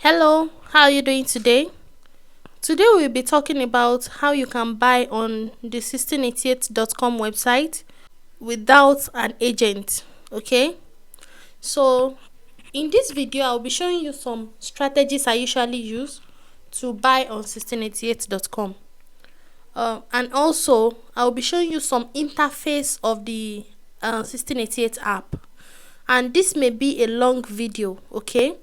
Hello, how are you doing today? Today we'll be talking about how you can buy on the 1688.com website without an agent. Okay? So, in this video, I'll be showing you some strategies I usually use to buy on 1688.com. And also, I'll be showing you some interface of the 1688 app. And this may be a long video, okay?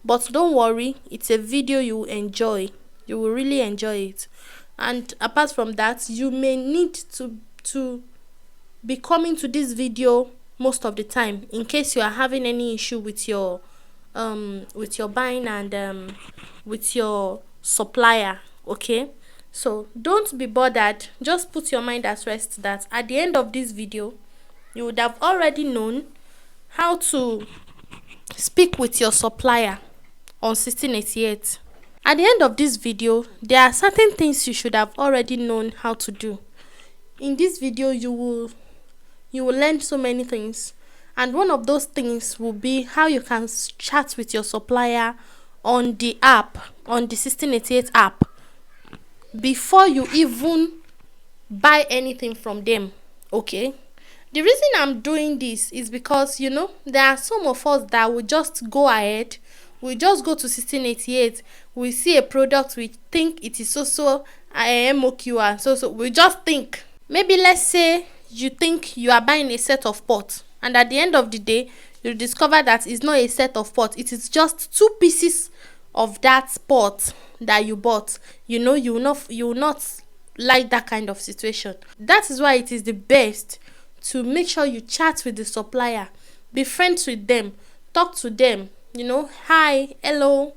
But don't worry, it's a video you will enjoy. You will really enjoy it. And apart from that, you may need to be coming to this video most of the time in case you are having any issue with your buying and with your supplier, okay? So don't be bothered. Just put your mind at rest that at the end of this video, you would have already known how to speak with your supplier on 1688. At the end of this video, there are certain things you should have already known how to do. In this video, you will learn so many things, and one of those things will be how you can chat with your supplier on the app, on the 1688 app, before you even buy anything from them. Okay? The reason I'm doing this is because there are some of us that will just go ahead. We just go to 1688, we see a product, we think it is so MOQ and so we just think. Maybe let's say you think you are buying a set of pots, and at the end of the day you discover that it's not a set of pots, it is just two pieces of that pot that you bought. You will not like that kind of situation. That is why it is the best to make sure you chat with the supplier, be friends with them, talk to them. Hi, hello,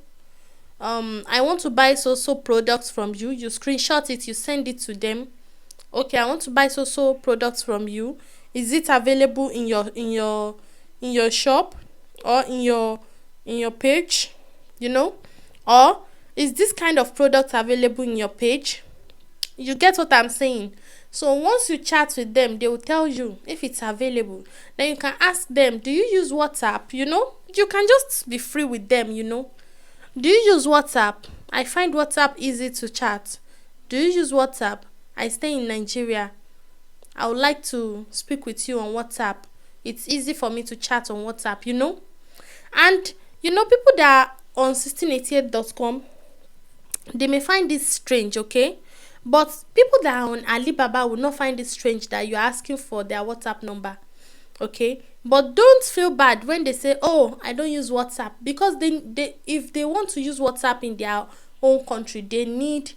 I want to buy so products from you. You screenshot it, you send it to them. Okay, I want to buy so products from you. Is it available in your shop or in your page? Or is this kind of product available in your page? You get what I'm saying? So once you chat with them, they will tell you if it's available. Then you can ask them, do you use WhatsApp? You can just be free with them. Do you use WhatsApp? I find WhatsApp easy to chat. Do you use WhatsApp? I stay in Nigeria. I would like to speak with you on WhatsApp. It's easy for me to chat on WhatsApp. And people that are on 1688.com, they may find this strange, okay? But people that are on Alibaba will not find it strange that you're asking for their WhatsApp number, okay? But don't feel bad when they say, oh, I don't use WhatsApp, because they if they want to use WhatsApp in their own country, they need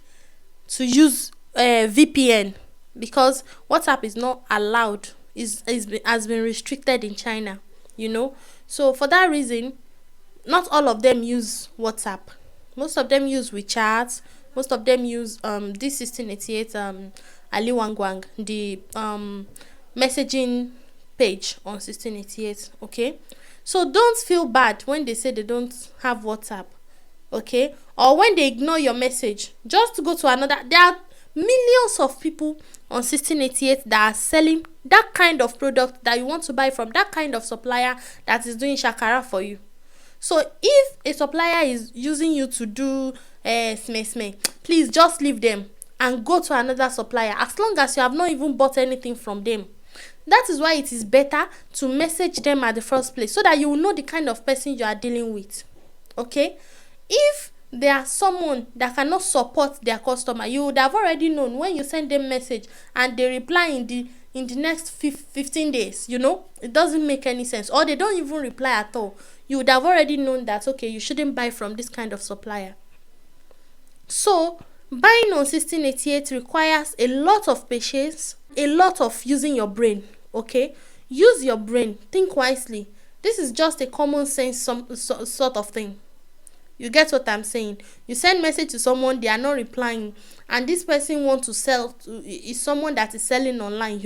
to use VPN, because WhatsApp is not allowed, has been restricted in China, So for that reason, not all of them use WhatsApp. Most of them use WeChat. Most of them use this 1688 Ali Wangwang, the messaging page on 1688. Okay, so don't feel bad when they say they don't have WhatsApp, okay, or when they ignore your message. Just go to another. There are millions of people on 1688 that are selling that kind of product that you want to buy from, that kind of supplier that is doing shakara for you. So if a supplier is using you to do please just leave them and go to another supplier, as long as you have not even bought anything from them. That is why it is better to message them at the first place, so that you will know the kind of person you are dealing with. Okay? If they are someone that cannot support their customer, you would have already known when you send them message and they reply in the next 15 days. It doesn't make any sense, or they don't even reply at all. You would have already known that, okay, you shouldn't buy from this kind of supplier. So buying on 1688 requires a lot of patience, a lot of using your brain. Okay, use your brain, think wisely. This is just a common sense sort of thing. You get what I'm saying? You send message to someone, they are not replying, and this person wants to sell is someone that is selling online.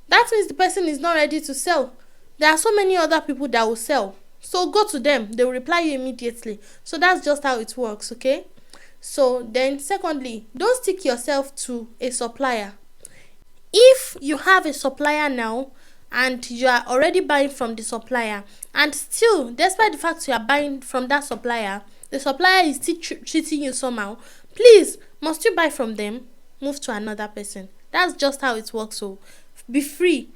That means the person is not ready to sell. There are so many other people that will sell, so go to them, they will reply you immediately. So that's just how it works. Okay, so then secondly, don't stick yourself to a supplier. If you have a supplier now and you are already buying from the supplier, and still, despite the fact you are buying from that supplier, the supplier is still treating you somehow, please, must you buy from them? Move to another person. That's just how it works. So be free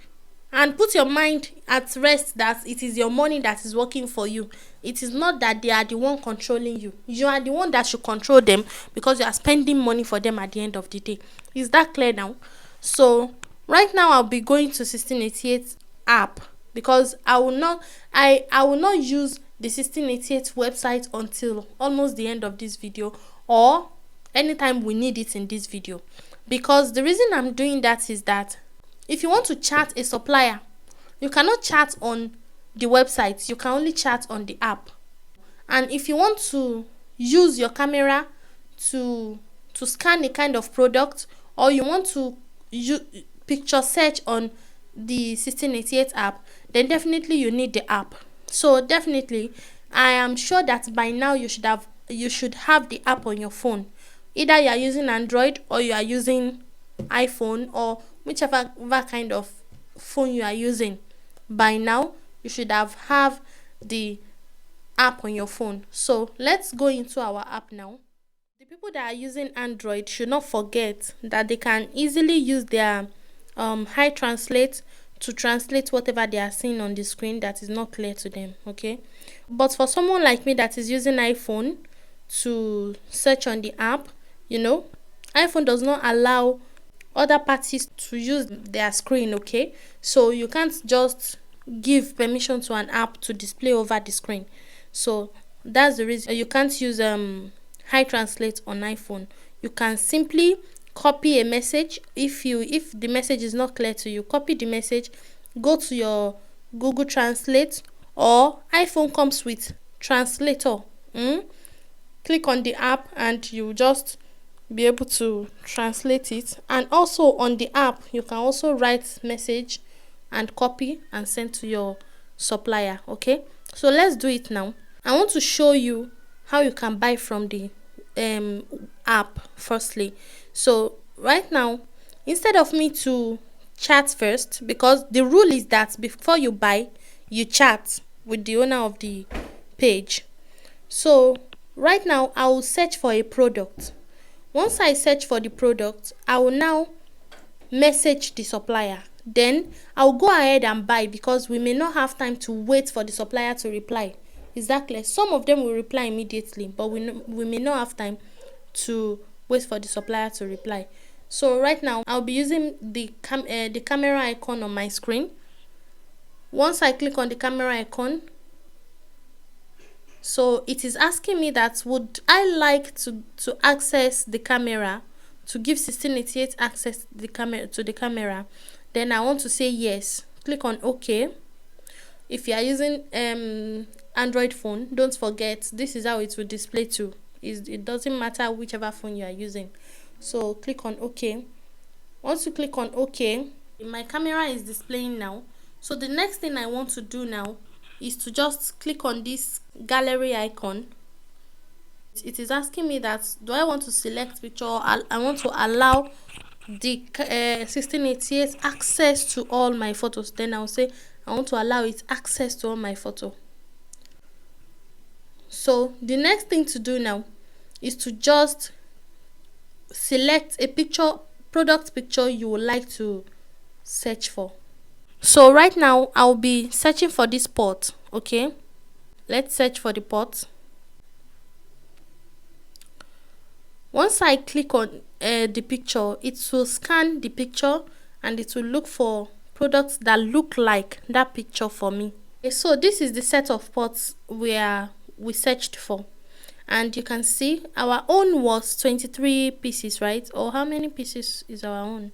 and put your mind at rest that it is your money that is working for you. It is not that they are the one controlling you. You are the one that should control them, because you are spending money for them at the end of the day. Is that clear now? So right now I'll be going to 1688 app, because I will not use the 1688 website until almost the end of this video, or anytime we need it in this video. Because the reason I'm doing that is that if you want to chat a supplier, you cannot chat on the website, you can only chat on the app. And if you want to use your camera to scan a kind of product, or you want to picture search on the 1688 app, then definitely you need the app. So definitely, I am sure that by now you should have the app on your phone. Either you are using Android or you are using iPhone, or whichever kind of phone you are using. By now you should have the app on your phone. So let's go into our app now. The people that are using Android should not forget that they can easily use their high translate to translate whatever they are seeing on the screen that is not clear to them. Okay, but for someone like me that is using iPhone to search on the app, iPhone does not allow other parties to use their screen. Okay, so you can't just give permission to an app to display over the screen. So that's the reason you can't use high translate on iPhone. You can simply copy a message. If the message is not clear to you, copy the message, go to your Google Translate, or iPhone comes with translator. Click on the app and you just be able to translate it. And also on the app you can also write message and copy and send to your supplier. Okay, so let's do it now. I want to show you how you can buy from the app firstly. So right now, instead of me to chat first, because the rule is that before you buy, you chat with the owner of the page. So right now I will search for a product. Once I search for the product, I will now message the supplier. Then I'll go ahead and buy, because we may not have time to wait for the supplier to reply. Is that clear? Some of them will reply immediately, but we may not have time to wait for the supplier to reply. So right now I'll be using the camera icon on my screen. Once I click on the camera icon, so it is asking me that would I like to access the camera, to give 1688 access to the camera. Then I want to say yes. Click on OK. If you are using Android phone, don't forget this is how it will display to. It doesn't matter whichever phone you are using. So click on OK. Once you click on OK, my camera is displaying now. So the next thing I want to do now is to just click on this gallery icon. It is asking me that do I want to select picture, or I want to allow the 1688 access to all my photos. Then I'll say I want to allow it access to all my photo. So the next thing to do now is to just select a product picture you would like to search for. So right now I'll be searching for this pot. Okay, let's search for the pot. Once I click on the picture, it will scan the picture and it will look for products that look like that picture for me. Okay, so this is the set of pots where we searched for, and you can see our own was 23 pieces, right? Or how many pieces is our own?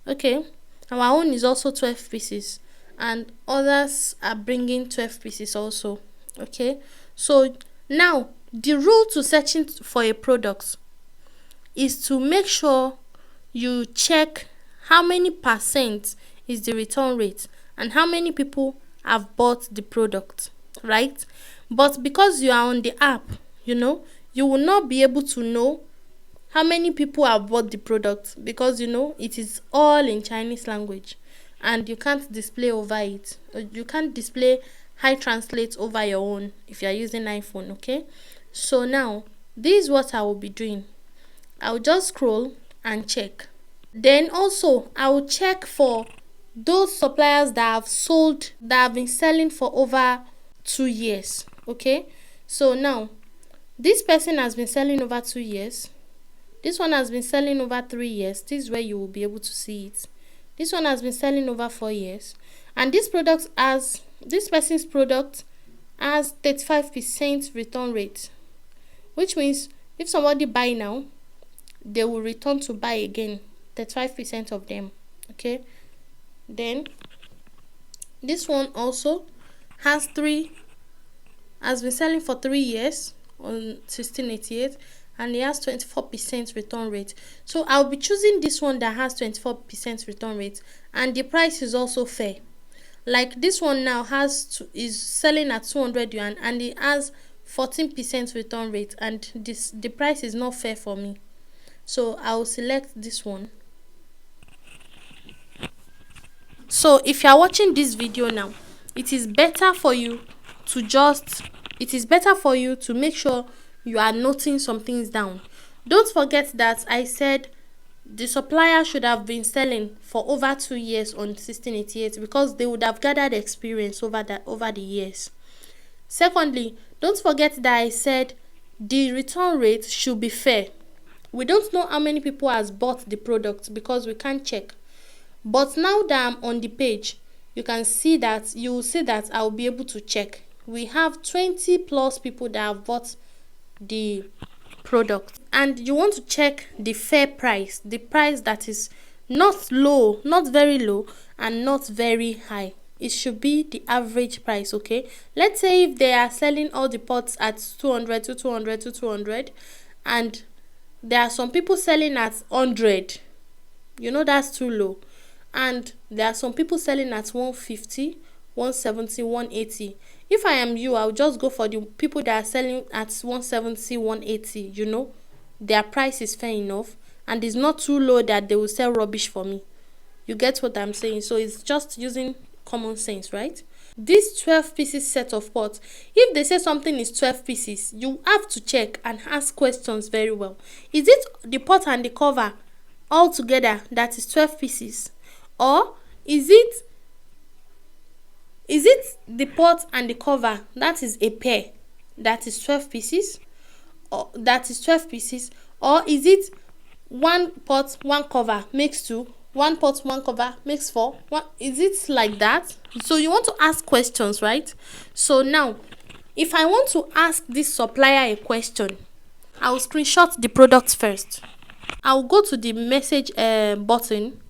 Okay, our own is also 12 pieces, and others are bringing 12 pieces also. Okay, so now the rule to searching for a product is to make sure you check how many percent is the return rate and how many people have bought the product, right? But because you are on the app, you will not be able to know how many people have bought the product, because it is all in Chinese language and you can't display over it. You can't display high translate over your own if you are using iPhone. Okay, So now this is what I will be doing. I'll just scroll and check. Then also I will check for those suppliers that have been selling for over 2 years. Okay, so now this person has been selling over 2 years. This one has been selling over 3 years. This is where you will be able to see it. This one has been selling over 4 years. And this person's product has 35% return rate. Which means if somebody buy now, they will return to buy again. 35% of them. Okay. Then this one also has been selling for 3 years on 1688, and it has 24% return rate. So I'll be choosing this one that has 24% return rate, and the price is also fair. Like this one now is selling at 200 yuan, and it has 14% return rate, and the price is not fair for me. So I'll select this one. So if you are watching this video now, it is better for you to make sure you are noting some things down. Don't forget that I said the supplier should have been selling for over 2 years on 1688, because they would have gathered experience over the years. Secondly, don't forget that I said the return rate should be fair. We don't know how many people has bought the product because we can't check. But now that I'm on the page, you will see that I'll be able to check. We have 20 plus people that have bought the product, and you want to check the fair price, the price that is not low, not very low, and not very high. It should be the average price. Okay, let's say if they are selling all the pots at 200, and there are some people selling at 100, that's too low. And there are some people selling at 150, 170, 180. If I am you, I'll just go for the people that are selling at 170, 180. Their price is fair enough, and it's not too low that they will sell rubbish for me. You get what I'm saying? So it's just using common sense, right? This 12 pieces set of pots, if they say something is 12 pieces, you have to check and ask questions very well. Is it the pot and the cover all together that is 12 pieces? Or is it the pot and the cover that is a pair that is 12 pieces? Or is it one pot, one cover makes 2, one pot, one cover makes 4? Is it like that? So you want to ask questions, right? So now, if I want to ask this supplier a question, I will screenshot the product first. I will go to the message button.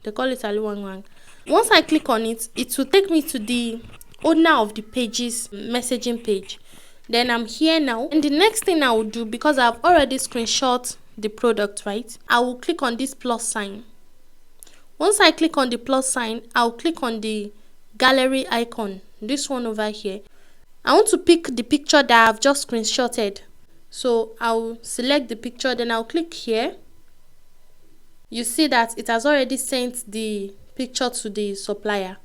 They call it Ali. Once I click on it, it will take me to the owner of the page's messaging page. Then I'm here now, and the next thing I will do, because I've already screenshot the product, right, I will click on this plus sign. Once I click on the plus sign, I'll click on the gallery icon, this one over here. I want to pick the picture that I've just screenshotted, so I'll select the picture, then I'll click here. You see that it has already sent the picture to the supplier.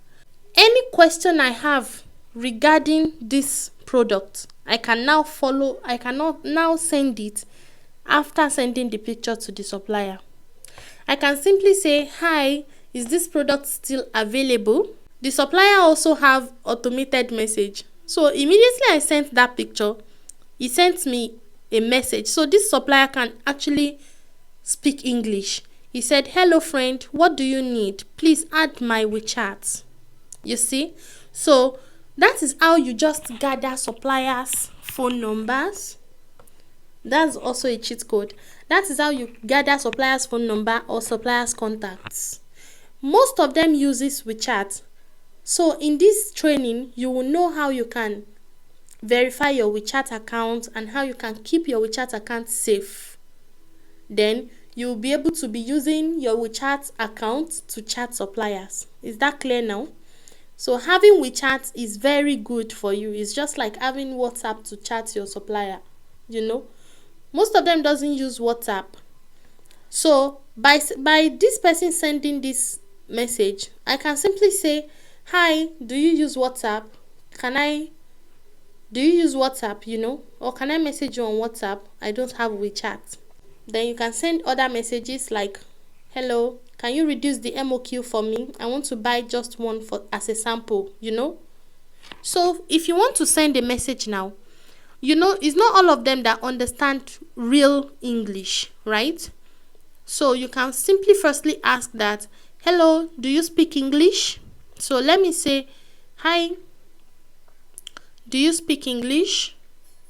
Any question I have regarding this product, I can now send it after sending the picture to the supplier. I can simply say, hi, is this product still available? The supplier also have automated message. So immediately I sent that picture, he sent me a message. So this supplier can actually speak English. He said, hello friend, what do you need? Please add my WeChat. You see? So that is how you just gather suppliers' phone numbers. That's also a cheat code. That is how you gather suppliers' phone number or suppliers' contacts. Most of them uses WeChat. So in this training, you will know how you can verify your WeChat account and how you can keep your WeChat account safe. Then you'll be able to be using your WeChat account to chat suppliers. Is that clear now? So having WeChat is very good for you. It's just like having WhatsApp to chat your supplier. Most of them doesn't use WhatsApp. So by this person sending this message, I can simply say, hi, do you use WhatsApp? Can I Do you use WhatsApp, or can I message you on WhatsApp? I don't have WeChat. Then you can send other messages like, hello, can you reduce the MOQ for me? I want to buy just one for as a sample. So if you want to send a message now, it's not all of them that understand real English, right? So you can simply firstly ask that, hello, do you speak English? So let me say, hi, do you speak English?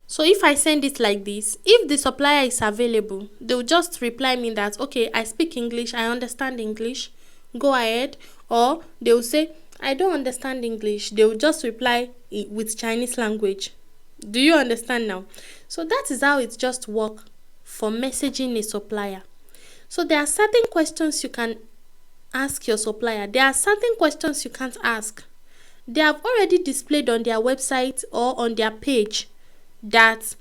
So if I send it like this, if the supplier is available, they'll just reply me that, okay, I speak English, I understand English, go ahead. Or they'll say, I don't understand English. They'll just reply with Chinese language. Do you understand now? So that is how it just works for messaging a supplier. So there are certain questions you can ask your supplier. There are certain questions you can't ask. They have already displayed on their website or on their page that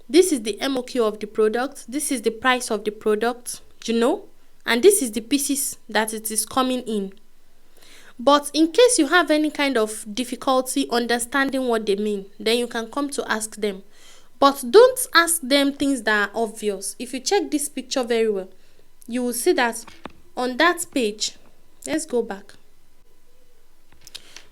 this is the MOQ of the product, this is the price of the product, and this is the pieces that it is coming in. But in case you have any kind of difficulty understanding what they mean, then you can come to ask them. But don't ask them things that are obvious. If you check this picture very well, you will see that on that page, let's go back,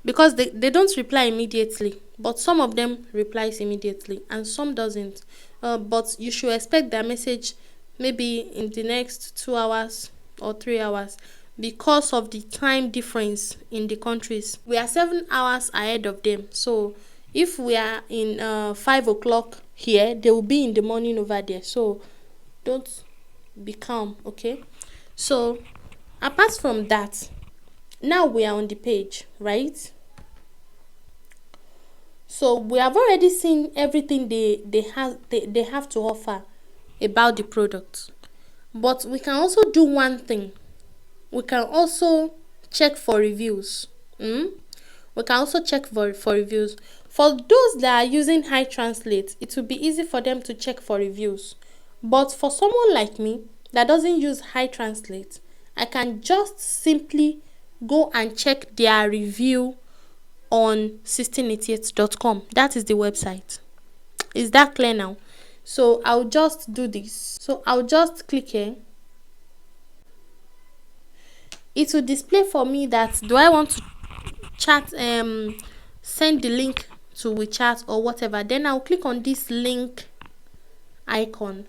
because they don't reply immediately, but some of them replies immediately and some doesn't. But you should expect their message maybe in the next 2 hours or 3 hours, because of the time difference in the countries. We are 7 hours ahead of them. So if we are in 5 o'clock here, they will be in the morning over there. So don't be calm, okay? So apart from that, now we are on the page, right? So we have already seen everything they have to offer about the product. But we can also do one thing. We can also check for reviews. We can also check for reviews. For those that are using Hi Translate, it will be easy for them to check for reviews. But for someone like me that doesn't use Hi Translate, I can just simply go and check their review on 1688.com. That is the website. Is that clear now? So I'll just do this. So I'll just click here. It will display for me that do I want to chat, send the link to WeChat or whatever. Then I'll click on this link icon.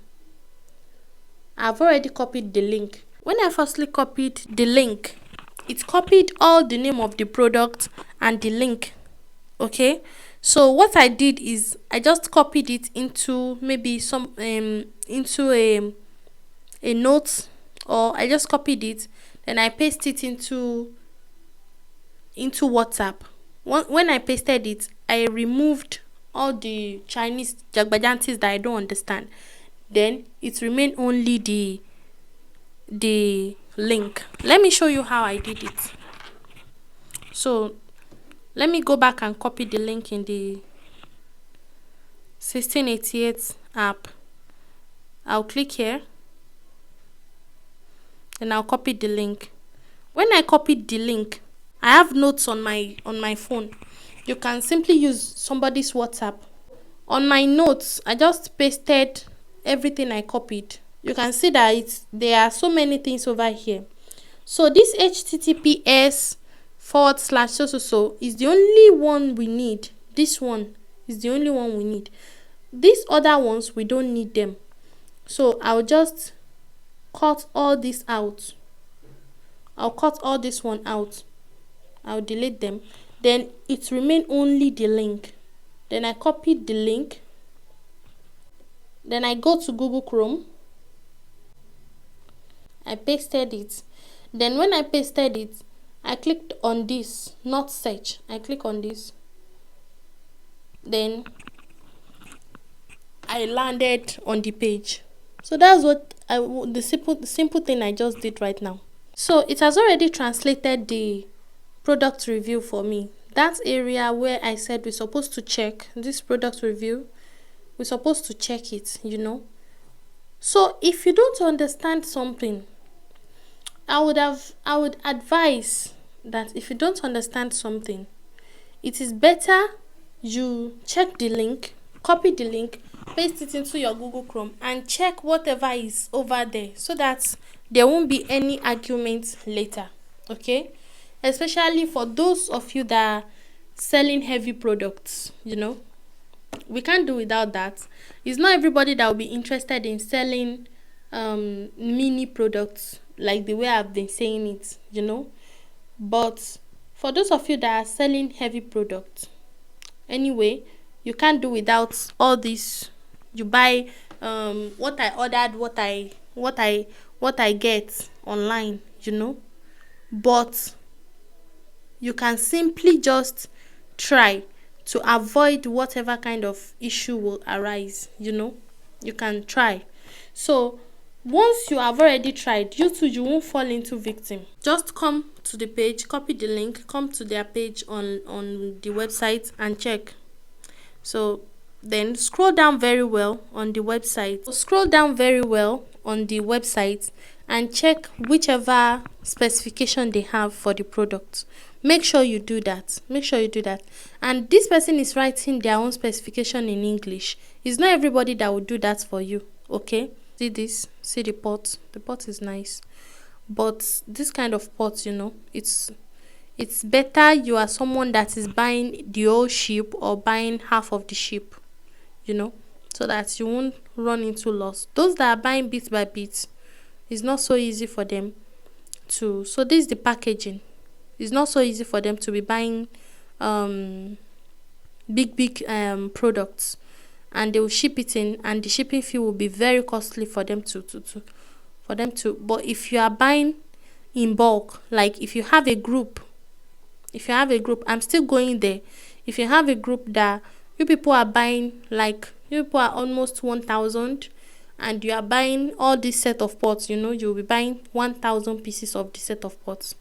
I've already copied the link. When I firstly copied the link, it copied all the name of the product and the link. Okay, so what I did is I just copied it into maybe some into a note, or I just copied it, then I paste it into WhatsApp. When I pasted it, I removed all the Chinese jagbajantis that I don't understand. Then it remained only the link. Let me show you how I did it. So let me go back and copy the link in the 1688 app. I'll click here and I'll copy the link. When I copied the link, I have notes on my phone. You can simply use somebody's WhatsApp. On my notes, I just pasted everything I copied. You can see that there are so many things over here. So this HTTPS // is the only one we need. This one is the only one we need. These other ones, we don't need them. So I'll just cut all this out. I'll cut all this one out. I'll delete them. Then it remain only the link. Then I copied the link. Then I go to Google Chrome. I pasted it. Then when I pasted it, I clicked on this, not search. I click on this. Then I landed on the page. So that's what the simple thing I just did right now. So it has already translated the product review for me. That area where I said we're supposed to check this product review, we're supposed to check it, So if you don't understand something, I would advise that if you don't understand something, it is better you check the link copy the link, paste it into your Google Chrome, and check whatever is over there so that there won't be any arguments later. Okay, especially for those of you that are selling heavy products, we can't do without that. It's not everybody that will be interested in selling mini products like the way I've been saying it, but for those of you that are selling heavy products, anyway, you can't do without all this. You buy what I ordered, what I get online, but you can simply just try to avoid whatever kind of issue will arise. You can try. So once you have already tried, you won't fall into victim. Just come to the page, copy the link, come to their page on the website and check. So then scroll down very well on the website. And check whichever specification they have for the product. Make sure you do that. And this person is writing their own specification in English. It's not everybody that will do that for you. Okay? See this? See the pot? The pot is nice. But this kind of pot, it's better you are someone that is buying the whole ship or buying half of the ship, so that you won't run into loss. Those that are buying bit by bit, it's not so easy for them to. So this is the packaging. It's not so easy for them to be buying big products, and they will ship it in, and the shipping fee will be very costly for them to. But if you are buying in bulk, like if you have a group, I'm still going there. If you have a group that you people are buying, like you people are almost 1,000, and you are buying all this set of pots, you'll be buying 1,000 pieces of the set of pots.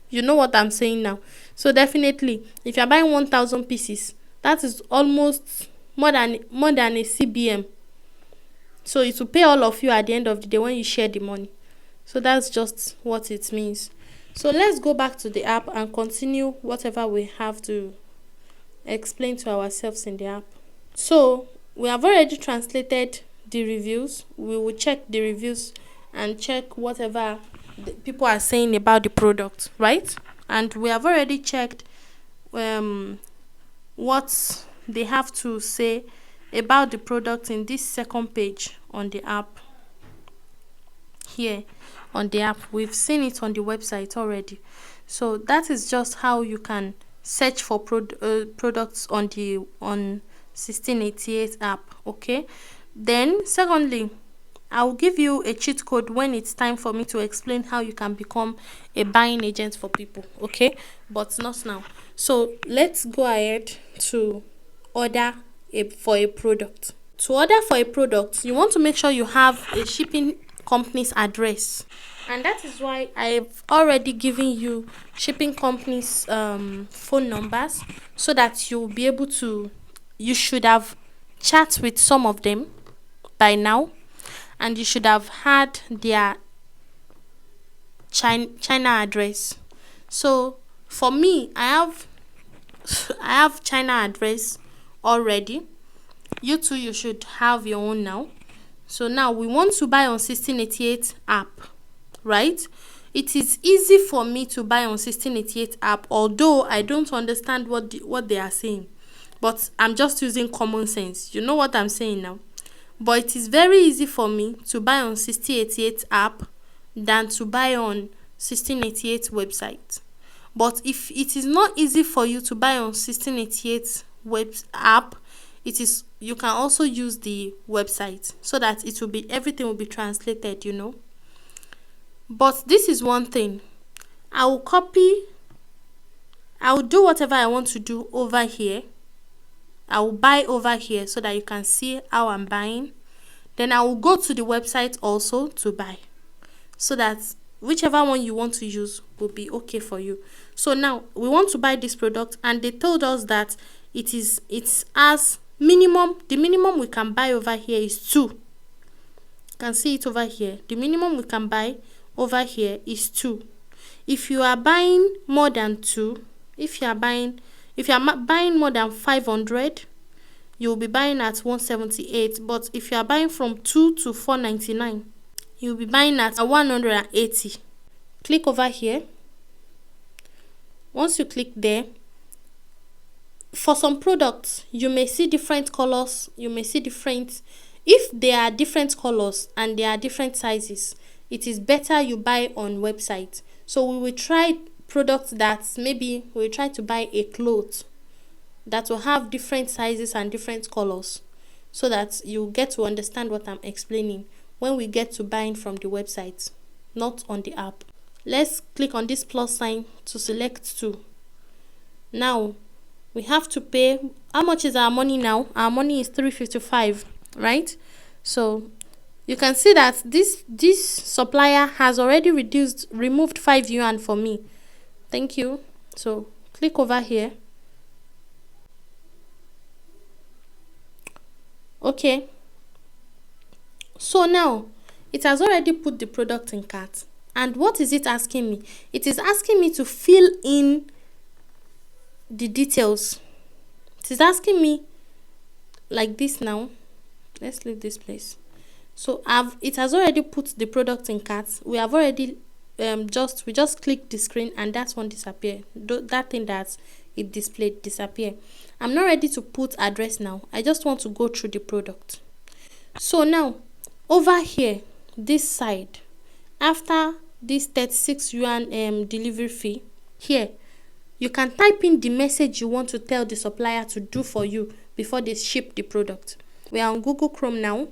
You know what I'm saying now? So definitely, if you're buying 1,000 pieces, that is almost more than a CBM. So it will pay all of you at the end of the day when you share the money. So that's just what it means. So let's go back to the app and continue whatever we have to explain to ourselves in the app. So we have already translated the reviews. We will check the reviews and check whatever the people are saying about the product, right? And we have already checked what they have to say about the product in this second page on the app. Here on the app, we've seen it on the website already. So that is just how you can search for products on 1688 app. Okay, then secondly, I'll give you a cheat code when it's time for me to explain how you can become a buying agent for people. Okay, but not now. So let's go ahead to order for a product. To order for a product, you want to make sure you have a shipping company's address, and that is why I've already given you shipping companies phone numbers, so that you'll be able to. You should have chat with some of them by now, and you should have had their China address. So for me, I have China address already. You too, you should have your own now. So now we want to buy on 1688 app, right? It is easy for me to buy on 1688 app, although I don't understand what they are saying, but I'm just using common sense. You know what I'm saying now? But it is very easy for me to buy on 1688 app than to buy on 1688 website. But if it is not easy for you to buy on 1688 web app, you can also use the website, so that everything will be translated, But this is one thing. I will do whatever I want to do over here. I will buy over here so that you can see how I'm buying. Then I will go to the website also to buy, so that whichever one you want to use will be okay for you. So now we want to buy this product, and they told us that it's as minimum. The minimum we can buy over here is 2. You can see it over here. The minimum we can buy over here is 2. If you are buying more than 2, if you are buying more than 500, you'll be buying at 178, but if you are buying from 2 to 499, you'll be buying at 180. Click over here. Once you click there, for some products you may see different colors, you may see different, if there are different colors and there are different sizes, it is better you buy on website. So we will try products that maybe we'll try to buy a cloth that will have different sizes and different colors, so that you get to understand what I'm explaining when we get to buying from the website, not on the app. Let's click on this plus sign to select two. Now we have to pay. How much is our money now? Our money is 355, right? So you can see that this supplier has already removed 5 yuan for me. Thank you. So click over here. Okay, so now it has already put the product in cart, and what is it asking me? It is asking me to fill in the details. It is asking me like this. Now let's leave this place. So it has already put the product in cart. We have already we just click the screen and that one disappear. That thing that it displayed disappear. I'm not ready to put address now. I just want to go through the product. So now over here, this side, after this 36 yuan delivery fee, here you can type in the message you want to tell the supplier to do for you before they ship the product. We are on Google Chrome now.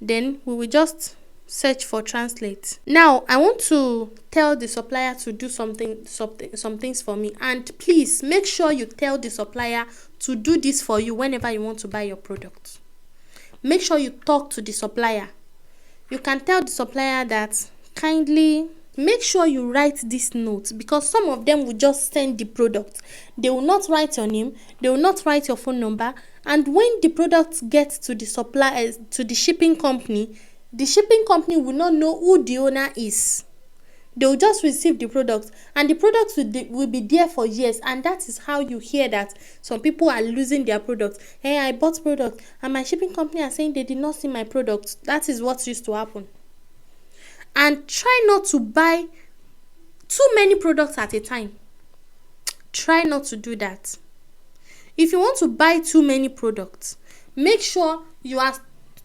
Then we will just search for translate. Now I want to tell the supplier to do some things for me, and please make sure you tell the supplier to do this for you whenever you want to buy your product. Make sure you talk to the supplier. You can tell the supplier that kindly make sure you write this note, because some of them will just send the product. They will not write your name, they will not write your phone number, and when the product gets to the supplier, to the shipping company will not know who the owner is. They will just receive the product, and the product will be there for years, and that is how you hear that some people are losing their product. Hey, I bought product and my shipping company are saying they did not see my product. That is what used to happen. And try not to buy too many products at a time. Try not to do that. If you want to buy too many products, make sure you are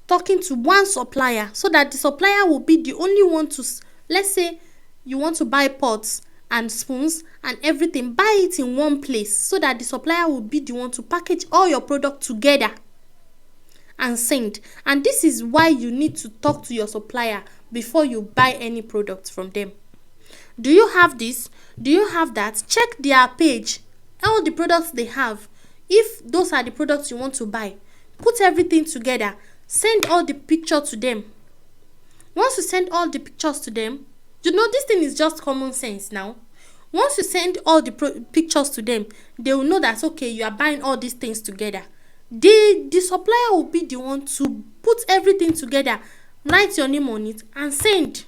talking to one supplier, so that the supplier will be the only one to, let's say you want to buy pots and spoons and everything, buy it in one place, so that the supplier will be the one to package all your product together and send. And this is why you need to talk to your supplier before you buy any product from them. Do you have this? Do you have that? Check their page, all the products they have. If those are the products you want to buy, put everything together, send all the pictures to them. Once you send all the pictures to them, you know this thing is just common sense now. Once you send all the pictures to them, they will know that okay, you are buying all these things together. The supplier will be the one to put everything together, write your name on it and send.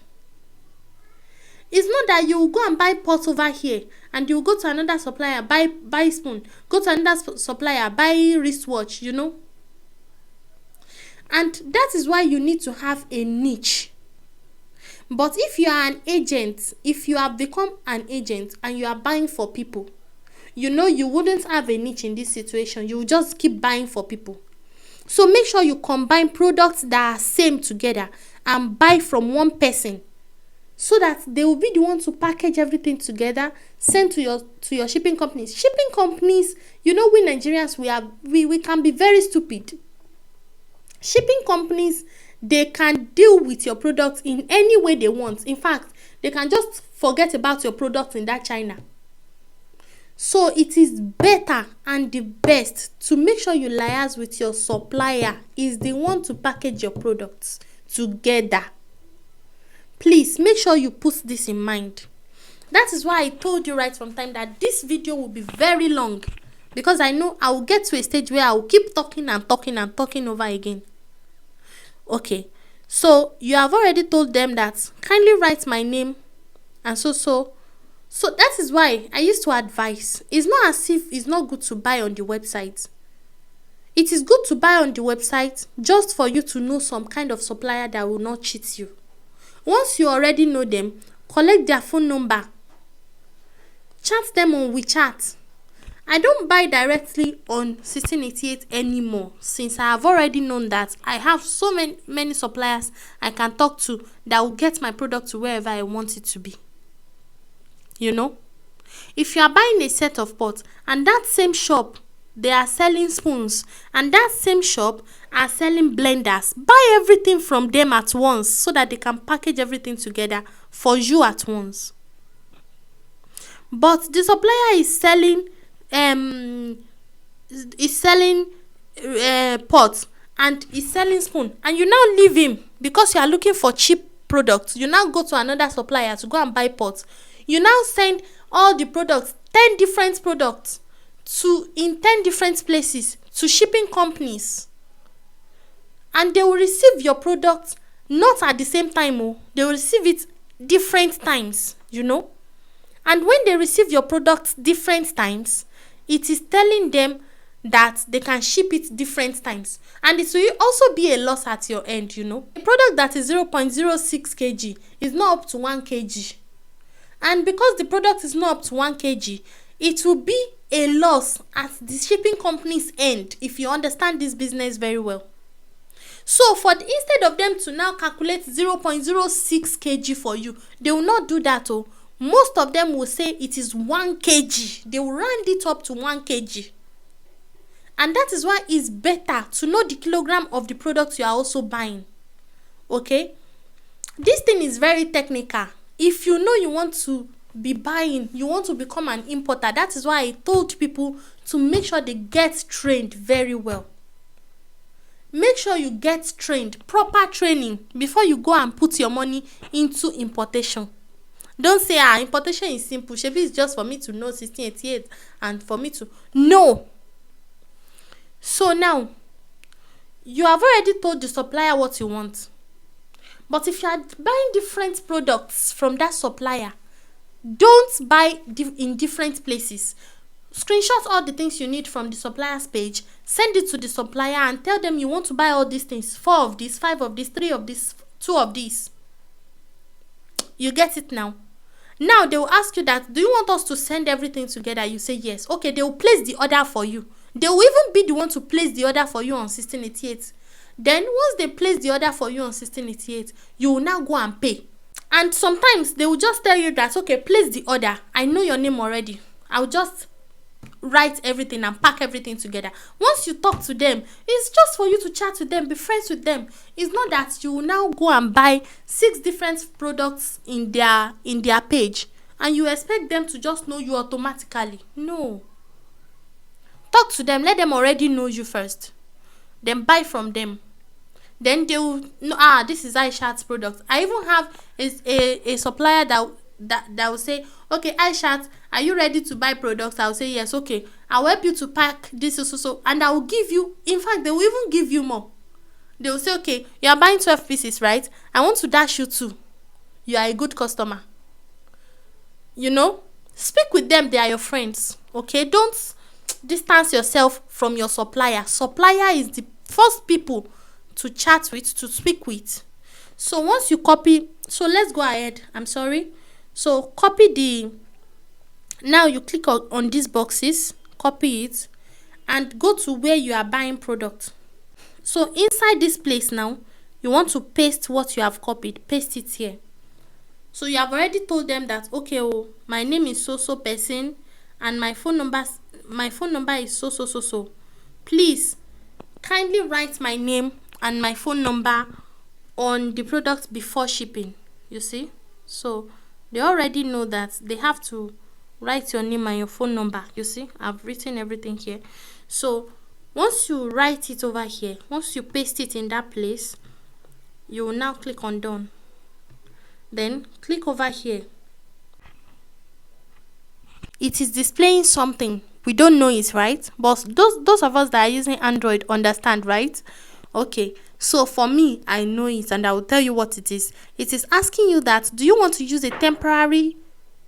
It's not that you will go and buy pots over here and you will go to another supplier, buy spoon, go to another supplier, buy wristwatch, you know. And that is why you need to have a niche. But if you are an agent, if you have become an agent and you are buying for people, you know you wouldn't have a niche in this situation. You will just keep buying for people. So make sure you combine products that are same together and buy from one person, so that they will be the one to package everything together, send to your shipping companies. Shipping companies, you know, we Nigerians, we can be very stupid. Shipping companies, they can deal with your product in any way they want. In fact, they can just forget about your product in that China. So it is better and the best to make sure you liaise with your supplier, is the one to package your products together. Please make sure you put this in mind. That is why I told you right from time that this video will be very long, because I know I will get to a stage where I will keep talking and talking and talking over again. Okay, so you have already told them that kindly write my name and so that is why I used to advise. It's not as if it's not good to buy on the website. It is good to buy on the website just for you to know some kind of supplier that will not cheat you. Once you already know them, collect their phone number, chat them on WeChat. I don't buy directly on 1688 anymore, since I have already known that I have so many suppliers I can talk to that will get my product to wherever I want it to be. You know, if you are buying a set of pots and that same shop they are selling spoons and that same shop are selling blenders, buy everything from them at once so that they can package everything together for you at once. But the supplier is selling pots and is selling spoon, and you now leave him because you are looking for cheap products. You now go to another supplier to go and buy pots. You now send all the products, 10 different products in 10 different places to shipping companies, and they will receive your product not at the same time. They will receive it different times, and when they receive your product different times, it is telling them that they can ship it different times, and it will also be a loss at your end. A product that is 0.06 kg is not up to 1 kg, and because the product is not up to 1 kg, it will be a loss at the shipping company's end, if you understand this business very well. So instead of them to now calculate 0.06 kg for you, they will not do that. Most of them will say it is 1 kg. They will round it up to 1 kg. And that is why it's better to know the kilogram of the product you are also buying. Okay? This thing is very technical. If you know you want to be buying, you want to become an importer, that is why I told people to make sure they get trained very well. Make sure you get trained, proper training, before you go and put your money into importation. Don't say, importation is simple. Shebi is just for me to know 1688 and for me to... No. So now, you have already told the supplier what you want. But if you are buying different products from that supplier, don't buy in different places. Screenshot all the things you need from the supplier's page, send it to the supplier and tell them you want to buy all these things. 4 of this, 5 of this, 3 of this, 2 of this. You get it now? Now they will ask you that, do you want us to send everything together? You say yes. Okay, they will place the order for you. They will even be the one to place the order for you on 1688. Then once they place the order for you on 1688, you will now go and pay. And sometimes they will just tell you that, okay, place the order. I know your name already. I'll just write everything and pack everything together. Once you talk to them, it's just for you to chat with them, be friends with them. It's not that you will now go and buy 6 different products in their page and you expect them to just know you automatically. No. Talk to them, let them already know you first. Then buy from them. Then they will know, this is Aisha's product. I even have a supplier that will say, okay, Aisha, are you ready to buy products? I'll say yes. Okay, I'll help you to pack this so, and I will give you, in fact, they will even give you more. They will say, okay, you are buying 12 pieces, right? I want to dash you 2. You are a good customer. Speak with them. They are your friends. Okay, don't distance yourself from your supplier. Supplier is the first people to chat with, to speak with. So once you copy, so let's go ahead. I'm sorry. So copy now you click on these boxes, copy it, and go to where you are buying product. So inside this place now, you want to paste what you have copied. Paste it here. So you have already told them that, okay, my name is so person and my phone number is so. Please kindly write my name and my phone number on the product before shipping. You see? So they already know that they have to write your name and your phone number. You see, I've written everything here. So once you write it over here, once you paste it in that place, you will now click on done. Then click over here. It is displaying something. We don't know it, right? But those of us that are using Android understand, right? Okay, so for me, I know it and I will tell you what it is. It is asking you that, do you want to use a temporary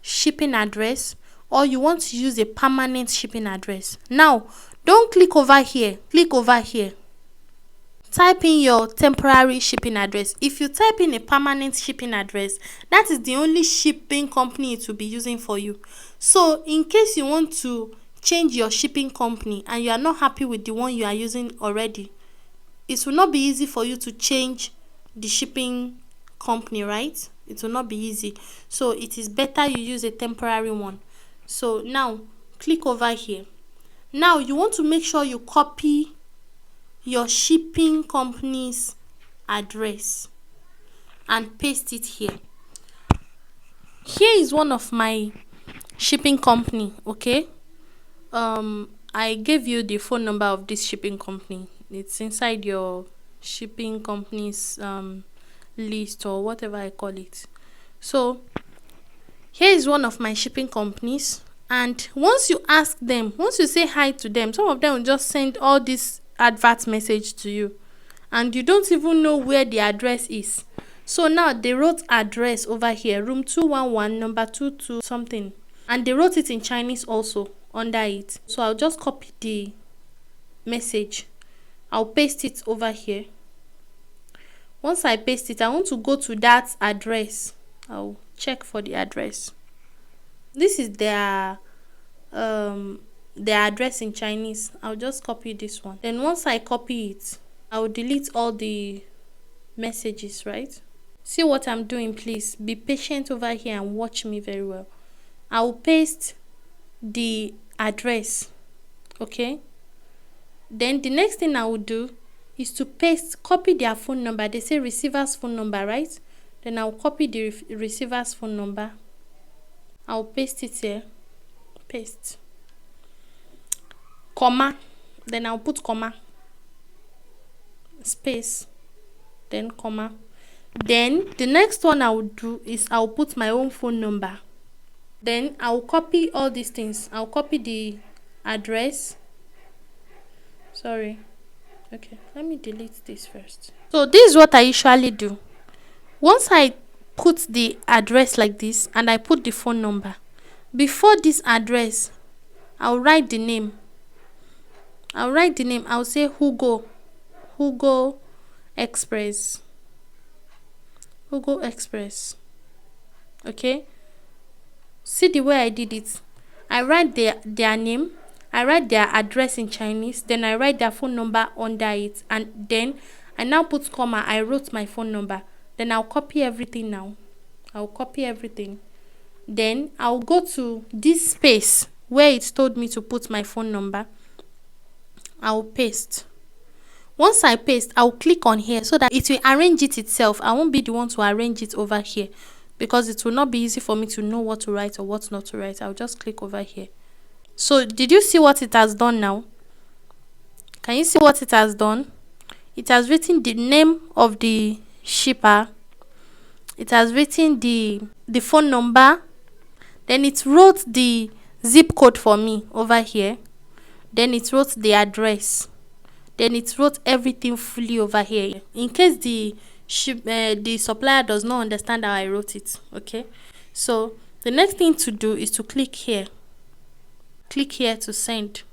shipping address or you want to use a permanent shipping address? Now, Don't click over here. Click over here. Type in your temporary shipping address. If you type in a permanent shipping address, that is the only shipping company it will be using for you. So in case you want to change your shipping company and you are not happy with the one you are using already, it will not be easy for you to change the shipping company, right? It will not be easy. So it is better you use a temporary one. So now click over here. Now you want to make sure you copy your shipping company's address and paste it here. Here is one of my shipping company, okay? I gave you the phone number of this shipping company. It's inside your shipping company's list or whatever I call it. So here is one of my shipping companies, and once you ask them, once you say hi to them, some of them will just send all this advert message to you and you don't even know where the address is. So now they wrote address over here, room 211 number 22 something, and they wrote it in Chinese also under it. So I'll just copy the message, I'll paste it over here. Once I paste it, I want to go to that address. I'll check for the address. This is their address in Chinese. I'll just copy this one. Then once I copy it, I'll delete all the messages, right? See what I'm doing, please. Be patient over here and watch me very well. I'll paste the address, okay? Then the next thing I will do is to copy their phone number. They say receiver's phone number, right? Then I'll copy the receiver's phone number. I'll paste it here. Paste. Comma. Then I'll put comma. Space. Then comma. Then the next one I will do is I'll put my own phone number. Then I'll copy all these things. I'll copy the address. Sorry. Okay, let me delete this first. So this is what I usually do. Once I put the address like this and I put the phone number, before this address, I'll write the name. I'll say Hugo Express. Okay, see the way I did it. I write their name, I write their address in Chinese, then I write their phone number under it, and then I now put comma. I wrote my phone number. Then I'll copy everything now. Then I'll go to this space where it told me to put my phone number. I'll paste. Once I paste, I'll click on here so that it will arrange it itself. I won't be the one to arrange it over here because it will not be easy for me to know what to write or what not to write. I'll just click over here. So did you see what it has done now? Can you see what it has done? It has written the name of the shipper. It has written the phone number. Then it wrote the zip code for me over here. Then it wrote the address. Then it wrote everything fully over here. In case the supplier does not understand how I wrote it. Okay. So the next thing to do is to click here. Click here to send.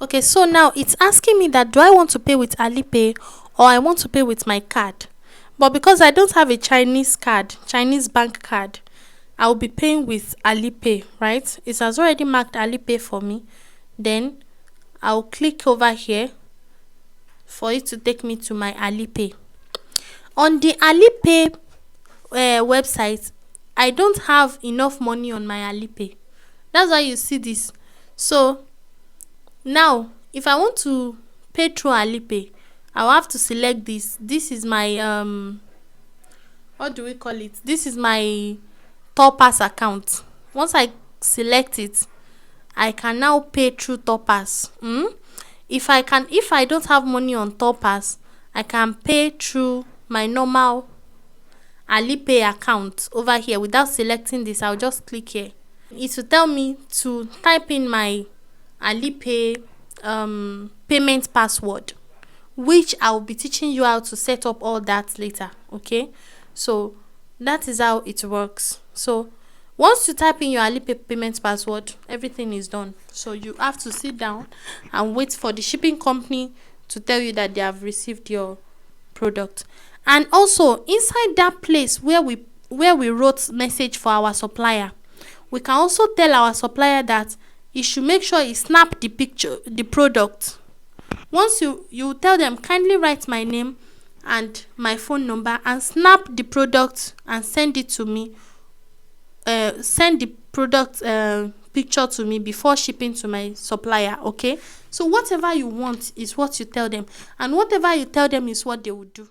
Okay, so now it's asking me that do I want to pay with Alipay or I want to pay with my card. But because I don't have a Chinese bank card, I'll be paying with Alipay, right? It has already marked Alipay for me. Then I'll click over here for it to take me to my Alipay. On the Alipay website, I don't have enough money on my Alipay. That's why you see this. So now, if I want to pay through Alipay, I'll have to select this. This is my what do we call it? This is my Topaz account. Once I select it, I can now pay through Topaz. If I don't have money on Topaz, I can pay through my normal Alipay account over here. Without selecting this, I'll just click here. It will tell me to type in my Alipay payment password, which I'll be teaching you how to set up all that later. Okay, so that is how it works. So Once you type in your Alipay payment password, everything is done. So you have to sit down and wait for the shipping company to tell you that they have received your product. And also inside that place where we wrote message for our supplier, we can also tell our supplier that he should make sure he snap the picture, the product. Once you tell them, kindly write my name and my phone number and snap the product and send it to me. Send the product picture to me before shipping to my supplier. Okay, so whatever you want is what you tell them, and whatever you tell them is what they will do.